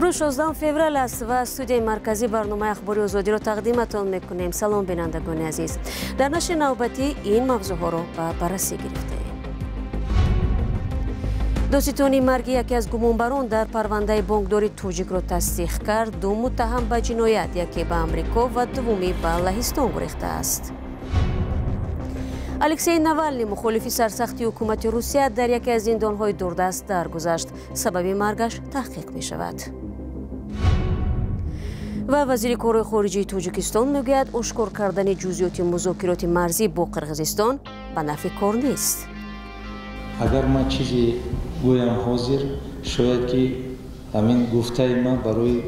امروز 16 فوریه است و استودیوی مرکزی برنامه اخباری آزادی را تقدیمتان میکنیم. سلام بینندگان عزیز. در نشر نوبتی این موضوعها را به بررسی گرفتیم. دادستانی مرگ یکی از گمانبران در پرونده بانکداری توجیک را تصدیق کرد. دو متهم به جنایت، یکی به امریکا و دومی به لهستان گریخته است. الکسی ناوالنی مخالف سرسختی حکومت روسیه در یکی از زندانهای دوردست درگذشت. سبب مرگش تحقیق می شود. و وزیر کارهای خارجه تاجیکستان میگوید اشکار کردن جزئیات مذاکرات مرزی با قرقیزستان به نفع کار نیست. اگر ما چیزی گویم حاضر، شاید که همین گفته ما برای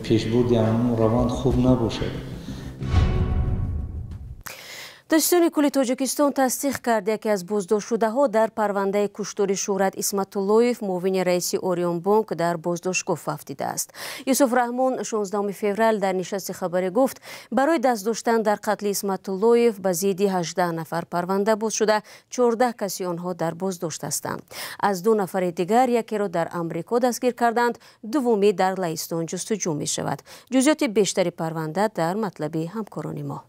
پیشبرد همون روند خوب نباشد. دادستانی کلی تاجیکستان تصدیق کرد یکی از بازداشت شده ها در پرونده کشتار شهرت اسمت اللهیف معاون رئیس اوریون بانک در بازداشتگاه افدیده است. یوسف رحمان 16 فوریه در نشست خبری گفت برای دست داشتن در قتل اسمت اللهیف به زیدی 18 نفر پرونده باز شده، 14 کسی آنها در بازداشت هستند. از 2 نفر دیگر یکی را در امریکا دستگیر کردند، دومی در لهستان جستجو می شود. جزئیات بیشتری پرونده در مطلب همکاران ما.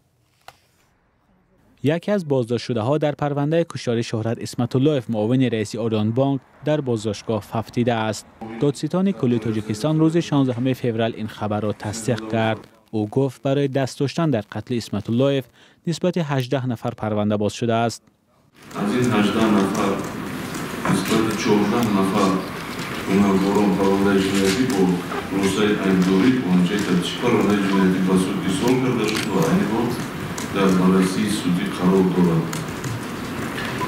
یکی از بازداشت شده ها در پرونده کشتار شهرت اسمت اللهیف معاون رئیس اوریون بانک در بازداشتگاه افدیده است. دادستان کلی تاجیکستان روز 16 فوریه این خبر را تصدیق کرد. او گفت برای دست داشتن در قتل اسمت اللهیف نسبت 18 نفر پرونده باز شده است. از این 18 نفر نسبت 14 نفر گناهکاران پرونده جنایتی با پروسه ایمداری اونجا که پرونده جنایتی با سود ایصال کرده شد و این بود در بررسی سودی قرار دارد.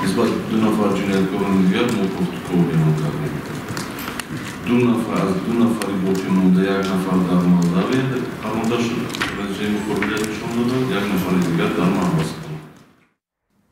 نسبت 2 نفر جنایتکاران دیگر ما پرتکال اعلام کردیم. 2 نفر از 2 نفر باقی مانده، 1 نفر در مالداوی پرونده شد، رجای مقابلیت نشان دادند، 1 نفر دیگر در محبس.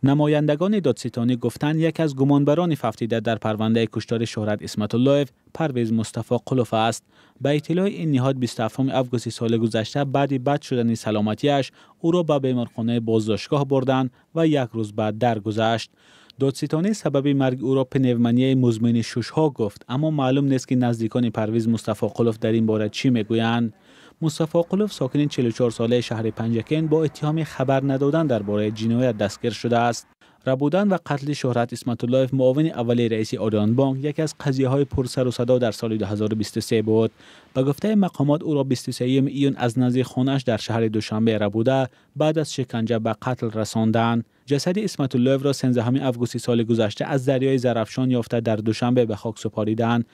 نمایندگان دادستانی گفتند یک از گمانبران افدیده در پرونده کشتار شهرت اسمت اللهیف پرویز مصطفی قلوف است. به اطلاع این نهاد 27 آگوست سال گذشته بعد بد شدن سلامتیش او را به بیمارخانه بازداشتگاه بردند و 1 روز بعد درگذشت. دادستانی سبب مرگ او را پنومونی مزمن ششها گفت، اما معلوم نیست که نزدیکان پرویز مصطفی قلوف در این باره چی میگویند. مصطفی قلوف ساکن 44 ساله شهر پنجکین با اتهام خبر ندادن درباره جنایت دستگیر شده است. ربودن و قتل شهرت اسمت اللهیف معاون اول رئیس اوریون بانک یکی از قضیه‌های پر سر و صدا در سال 2023 بود. به گفته مقامات او را 23 ایون از نزدیک خانه‌اش در شهر دوشنبه ربوده بعد از شکنجه به قتل رساندند. جسد اسمت اللهیف را 13 آگوست سال گذشته از دریای زرافشان یافته در دوشنبه به خاک سپاریدند.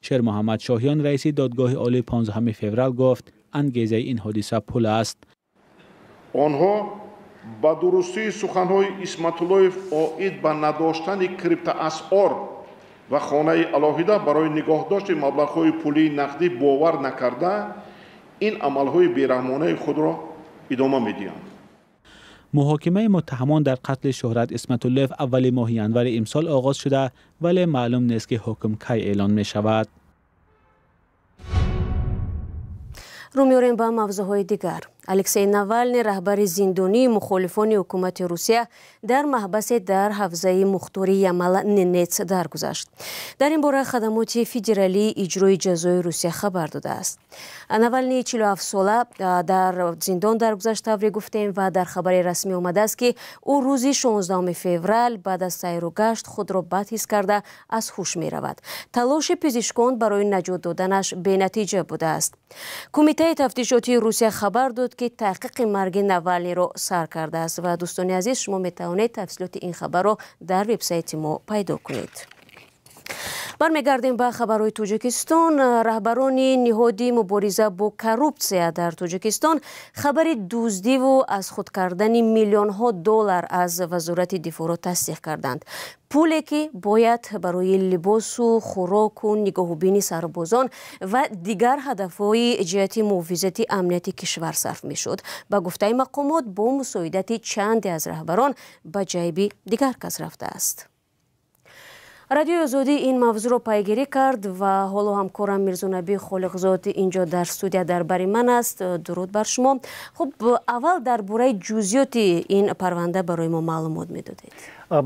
شیر محمد شاهیان رئیس دادگاه عالی 15 فوریه گفت انگیزه این حادثه پول است. آنها با درستی سخنهای اسمت اللهیف آید به نداشتن کریپتواسعار و خانه علاهیده برای نگاهداشت مبلغ‌های پولی نقدی باور نکرده این عملهای بیرحمانه خود را ادامه می‌دهند. محاکمه متهمان در قتل شهرت اسمت اللهیف اول ماه ژانویه امسال آغاز شده ولی معلوم نیست که حکم کی اعلان می شود. رو می‌آوریم به موضوعهای دیگر. الکسی ناوالنی رهبر زندانی مخالفان حکومت روسیه در محبس در حوزه مختاری یمل نینتس درگذشت. در این باره خدمات فدرالی اجرای جزای روسیه خبر داده است. ناوالنی 47 ساله در زندان درگذشت طوری گفتیم و در خبر رسمی آمده است که او روز 16 فوریه بعد از سیر و گشت خود را بد حس کرده از هوش می رود. تلاش پزشکان برای نجات دادنش بی‌نتیجه بوده است. کمیته تفتیشاتی روسیه خبر داد که تحقیق مرگ ناوالنی را سر کرده است و دوستان عزیز شما می توانید تفصیلات این خبر را در وبسایت ما پیدا کنید. برمیگردیم به خبرهای تاجیکستان. رهبران نهادی مبارزه با کروپسیا در تاجیکستان خبر دزدی و از خود کردن میلیون ها دلار از وزارت دفاع را تصدیق کردند. پولی که باید برای لباس و خوراک و نگاهبینی سربازان و دیگر هدفهای جهتی محافظت امنیتی کشور صرف می شد. به گفته مقامات با مساعدت چند از رهبران به جیب دیگر کس رفته است. رادیو آزادی این موضوع را پیگیری کرد و حالا همکارم میرزا نبی خالقزاد اینجا در استودیو در بر من است. درود بر شما. خب اول درباره جزئیات این پرونده برای ما معلومات میدادید.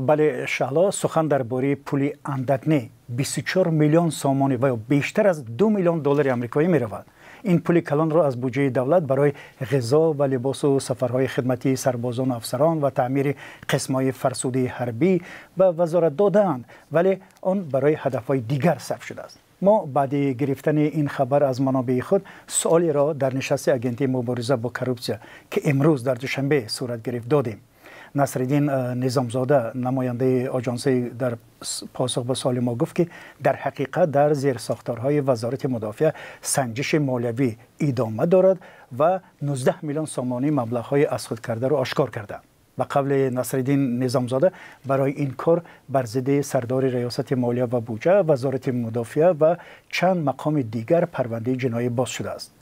بله شهلا، سخن درباره پول اندکنی 24 میلیون سامانی و بیشتر از 2 میلیون دلار آمریکایی می رود. این پول کلان را از بودجه دولت برای غذا و لباس و سفرهای خدمتی سربازان و افسران و تعمیر قسم‌های فرسوده حربی و وزارت دادند، ولی آن برای هدف‌های دیگر صرف شده است. ما بعد گرفتن این خبر از منابع خود سوالی را در نشست اگنتی مبارزه با کروپسیا که امروز در دوشنبه صورت گرفت دادیم. نصرالدین نظامزاده نماینده آژانسی در پاسخ به سوال ما گفت که در حقیقت در زیر ساختارهای وزارت مدافع سنجش مالیوی ادامه دارد و 19 میلیون سامانی مبلغ‌های از خود کرده را آشکار کرده. به قول نصرالدین نظامزاده برای این کار بر ضد سردار ریاست مالیه و بودجه وزارت مدافع و چند مقام دیگر پرونده جنایی باز شده است.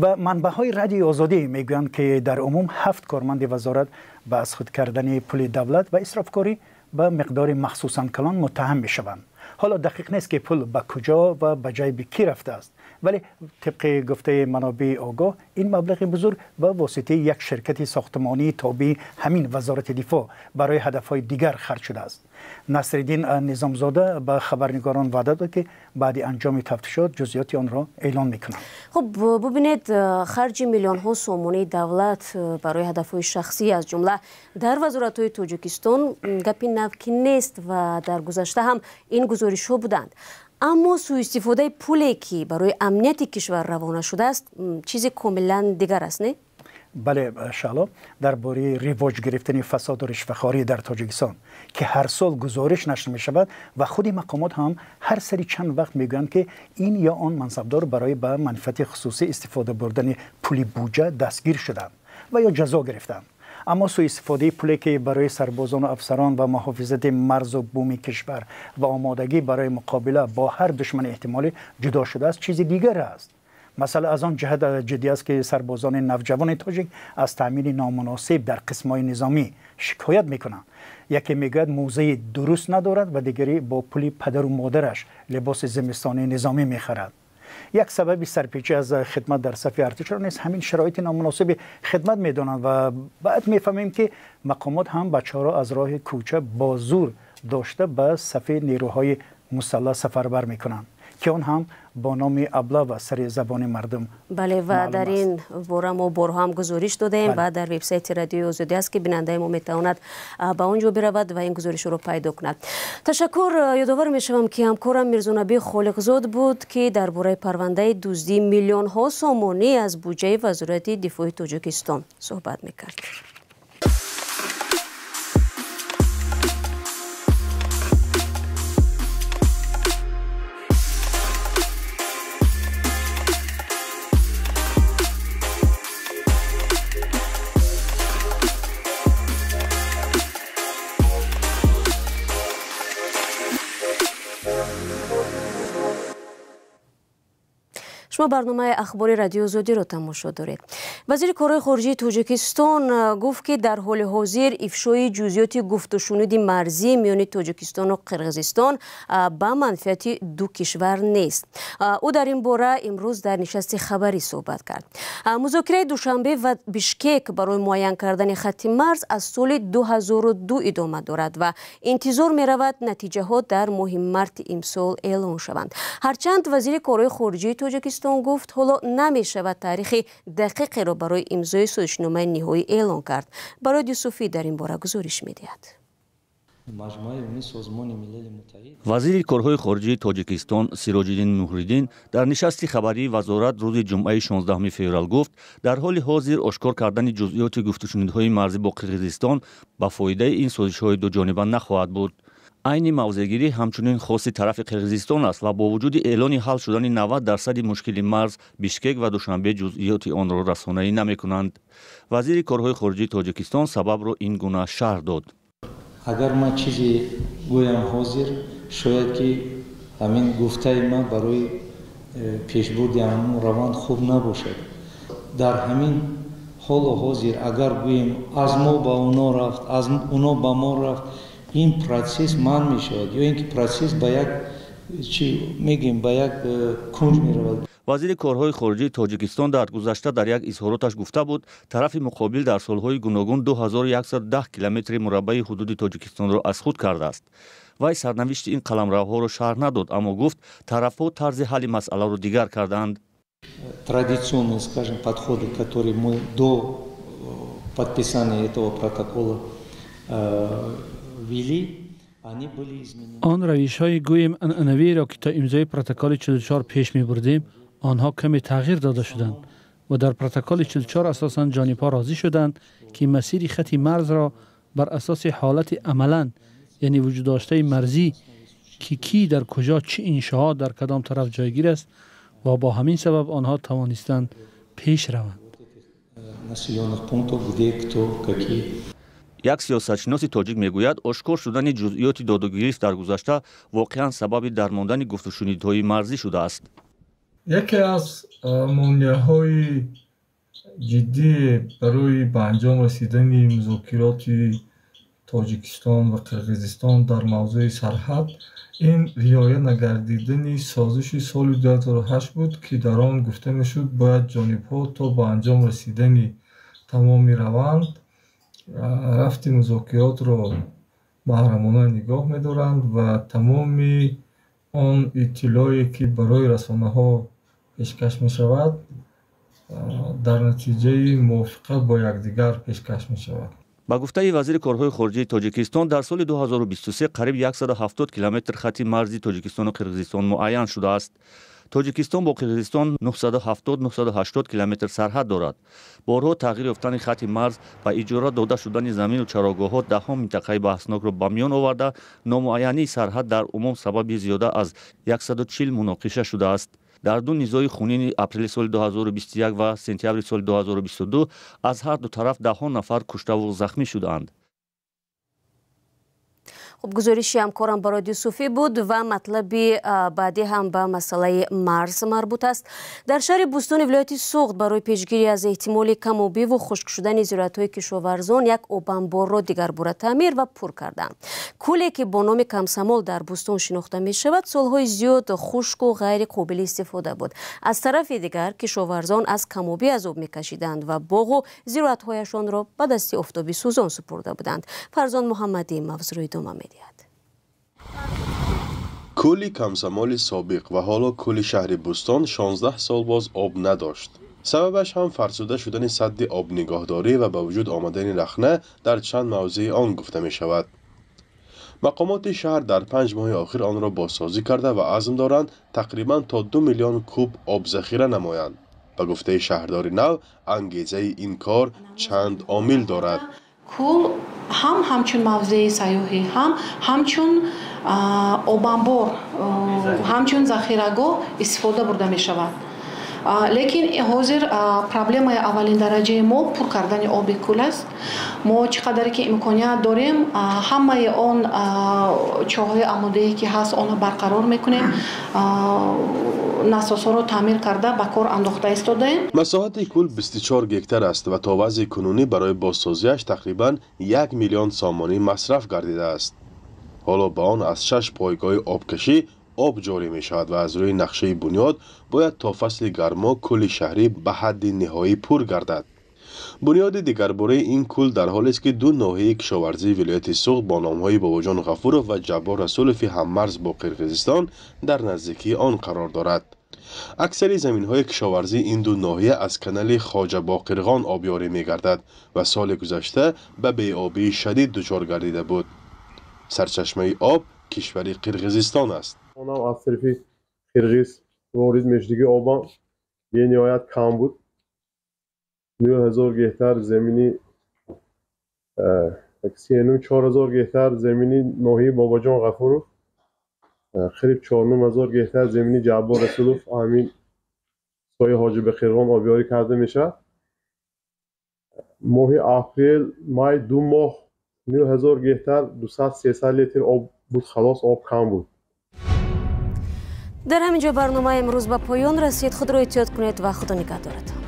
و منبع‌های رادیو آزادی میگویند که در عموم 7 کارمند وزارت به از خود کردن پول دولت و اسرافکاری به مقدار مخصوصاً کلان متهم میشوند. حالا دقیق نیست که پول به کجا و به جای کی رفته است، ولی طبق گفته منابع آگاه این مبلغ بزرگ به واسطه یک شرکت ساختمانی تابع همین وزارت دفاع برای هدفهای دیگر خرج شده است. نصرالدین نظامزاده به خبرنگاران وعده داد که بعد انجام تفتیشات جزئیات آن را اعلام میکنند. خب ببینید، خرج میلیون ها سومانی دولت برای هدفهای شخصی از جمله در وزارت‌های تاجیکستان گپی نوکی نیست و در گذشته هم این گزارش‌ها بودند. اما سوء استفاده پولی که برای امنیت کشور روانه شده است چیز کاملا دیگر است، نه؟ بله شالا، درباره رواج گرفتن فساد و رشوه‌خواری در تاجیکستان که هر سال گزارش نشر می شود و خود مقامات هم هر سری چند وقت میگویند که این یا آن منصبدار برای به منفعت خصوصی استفاده بردن پول بودجه دستگیر شدند و یا جزا گرفتند. اما سوء استفاده پولی که برای سربازان و افسران و محافظت مرز و بوم کشور و آمادگی برای مقابله با هر دشمن احتمالی جدا شده است چیز دیگر است. مثلا از آن جهت جدی است که سربازان نوجوان تاجیک از تامین نامناسب در قسم‌های نظامی شکایت میکنند. یکی میگوید موزه درست ندارد و دیگری با پول پدر و مادرش لباس زمستانی نظامی میخرد. یک سبب سرپیچی از خدمت در صف ارتش را نیز همین شرایط نامناسب خدمت میدانند و بعد میفهمیم که مقامات هم بچه‌ها را از راه کوچه با زور داشته به صف نیروهای مسلح سفربر میکنند که اون هم با نام ابله و سر زبان مردم. بله، و در این باره ما بارها هم گزارش دادیم و در وبسایت رادیو آزادی است که بیننده ما میتواند به اونجا برود و این گزارش رو پیدا کند. تشکر. یادآور میشوم که همکارم میرزانبی خالقزاد بود که درباره پرونده دزدی میلیون ها سامانی از بودجه وزارت دفاع تاجیکستان صحبت میکرد. شما برنامه اخبار رادیو آزادی را تماشا دارید. وزیر کارهای خارجه تاجیکستان گفت که در حال حاضر افشای جزئیات گفت و شنود مرزی میان تاجیکستان و قرقیزستان به منفعت دو کشور نیست. او در این باره امروز در نشست خبری صحبت کرد. مذاکره دوشنبه و بیشکک برای معین کردن خط مرز از سال 2002 ادامه دارد و انتظار می رود نتیجه ها در ماه مارس امسال اعلان شوند. هرچند وزیر کارهای خارجه تاجیکستان گفت حالا نمی شود تاریخ دقیقی را برای امضای سازشنامه نهایی اعلان کرد. برای یوسفی در این باره گزارش می دهد. وزیر کارهای خارجه تاجیکستان سیراج‌الدین نوری‌دین در نشست خبری وزارت روز جمعه 16 فوریه گفت در حال حاضر آشکار کردن جزئیات گفت‌وشنودهای مرزی با قرقیزستان به فایده این سازش‌های دو جانبه نخواهد بود. عین موضع‌گیری همچنین خاص طرف قرقیزستان است و با وجود اعلان حل شدن 90% مشکل مرز بیشکک و دوشنبه جزئیات آن را رسانه‌ای نمی‌کنند. وزیر کارهای خارجه تاجیکستان سبب را این گونه شرح داد. اگر من چیزی گویم حاضر شاید که همین گفته ما برای پیشبرد همون روند خوب نباشد. در همین حال حاضر اگر گویم از ما با اونا رفت، از اونا با ما رفت، این پروسس من می شود یا اینکه پروسس با یک چی میگیم با یک کنج می رود. وزیر کارهای خارجه تاجیکستان در گذشته در یک اظهاراتش گفته بود طرف مقابل در سالهای گوناگون 2110 کیلومتر مربع حدود تاجیکستان را از خود کرده است. وی سرنوشت این قلمروها را شرح نداد، اما گفت طرفها طرز حل مسئله را دیگر کردند. Традиционные, скажем, подходы, которые мы до подписания этого протокола ввели, они были изменены. آن روش‌های گویم انعنوی را که تا امضای پروتکل 44 پیش می‌بردیم، آنها کمی تغییر داده شدند و در پروتکل 44 اساساً جانب‌ها راضی شدند که مسیر خط مرز را بر اساس حالت عملاً، یعنی وجود داشته مرزی که کی در کجا چه انشاءات در کدام طرف جایگیر است و با همین سبب آنها توانستند پیش روند. یک سیاستشناس تاجیک میگوید اشکار شدن جزئیات دادگیری در گذشته واقعا سبب درماندن گفت‌وشنودهای مرزی شده است. یکی از مانع‌های جدی برای به انجام رسیدن مذاکرات تاجیکستان و قرقیزستان در موضوع سرحد این رعایت نگردیدن سازش سال 2008 بود که در آن گفته میشد باید جانب‌ها تا به انجام رسیدن تمام روند رفت مذاکرات را محرمانه نگاه می‌دارند و تمام آن اطلاعی که برای رسانه‌ها پیشکش می‌شود در نتیجه موافقت با یکدیگر پیشکش می‌شود. با گفته وزیر کارهای خارجه تاجیکستان در سال 2023 قریب 170 کیلومتر خط مرزی تاجیکستان و قرقیزستان معین شده است. تاجیکستان با قرقیزستان 970-980 کیلومتر سرحد دارد. بارها تغییر یافتن خط مرز و اجاره داده شدن زمین و چراگاه‌ها ده‌ها منطقه بحثناک را به میان آورده، نامعینی سرحد در عموم سبب زیاده از 140 مناقشه شده است. در دو نزاع خونین اپریل سال 2021 و سپتامبر سال 2022 از هر دو طرف ده‌ها نفر کشته و زخمی شدند. گزارشی همکارم برای صوفی بود و مطلب بعدی هم به مسئله مرز مربوط است. در شهر بوستان ولایت سوخت برای پیشگیری از احتمال کم‌آبی و خشک شدن زراعت‌های کشاورزان یک آبانبار را دیگر باره تعمیر و پر کردند. کولی که با نام کمسمال در بوستان شناخته می شود سالهای زیاد خشک و غیر قابل استفاده بود. از طرف دیگر کشاورزان از کم‌آبی از آب می‌کشیدند و باغ و زراعت‌هایشان را به دست آفتابی سوزان سپرده بودند. فرزان محمدی موضوع را ادامه می‌دهد. کولی کمسمال سابق و حالا کولی شهر بوستان 16 سال باز آب نداشت. سببش هم فرسوده شدن سد آب نگاهداری و به وجود آمدن رخنه در چند موضع آن گفته می شود. مقامات شهر در 5 ماه آخر آن را بازسازی کرده و عزم دارند تقریبا تا 2 میلیون کوب آب ذخیره نمایند. به گفته شهردار نو انگیزه این کار چند عامل دارد. کول همچون موضع سیاحی همچون آبانبار همچون ذخیره‌گاه استفاده برده می شود. لیکن حاضر پرابلم اولین درجه ما پر کردن آب کول است. ما چقدر که امکانیت داریم همه آن چاهای عموده‌ای که هست آن برقرار میکنیم، نساس‌ها رو تعمیر کرده به کار انداخته ایستاده. مساحت کول 24 گکتار است و تا وضع کنونی برای بازسازیش تقریبا 1 میلیون سامانی مصرف گردیده است. حالا به آن از 6 پایگاه آبکشی آب جاری می شود و از روی نقشه بنیاد باید تا فصل گرما کل شهری به حد نهایی پر گردد. بنیاد دیگرباره این کل در حالی است که دو ناحیه کشاورزی ولایت سوخت با نامهای باباجان غفورov و جبار رسولوفی هممرز با قرقیزستان در نزدیکی آن قرار دارد. اکثر زمین‌های کشاورزی این دو ناحیه از کانال خواجه باقرغان آبیاری می‌گردد و سال گذشته به بی‌آبی شدید دچار گردیده بود. سرچشمه آب کشور قرقیزستان است. اونم از طرف قرقیز وارد میشدگی آبان به نهایت کم بود. 9000 گهتر زمینی 4000 گهتر زمینی ناحیه باباجان غفورov قریب 4000 گهتر زمینی جبار رسولوف همین سایه حاجی بقرغان آبیاری کرده میشه. ماه اپریل مای 2 ماه 9000 گهتر 200-300 لیتر آب بود، خلاص آب کم بود. در همینجا برنامه امروز به پایان رسید. خود را احتیاط کنید و خدا نگهدارتان.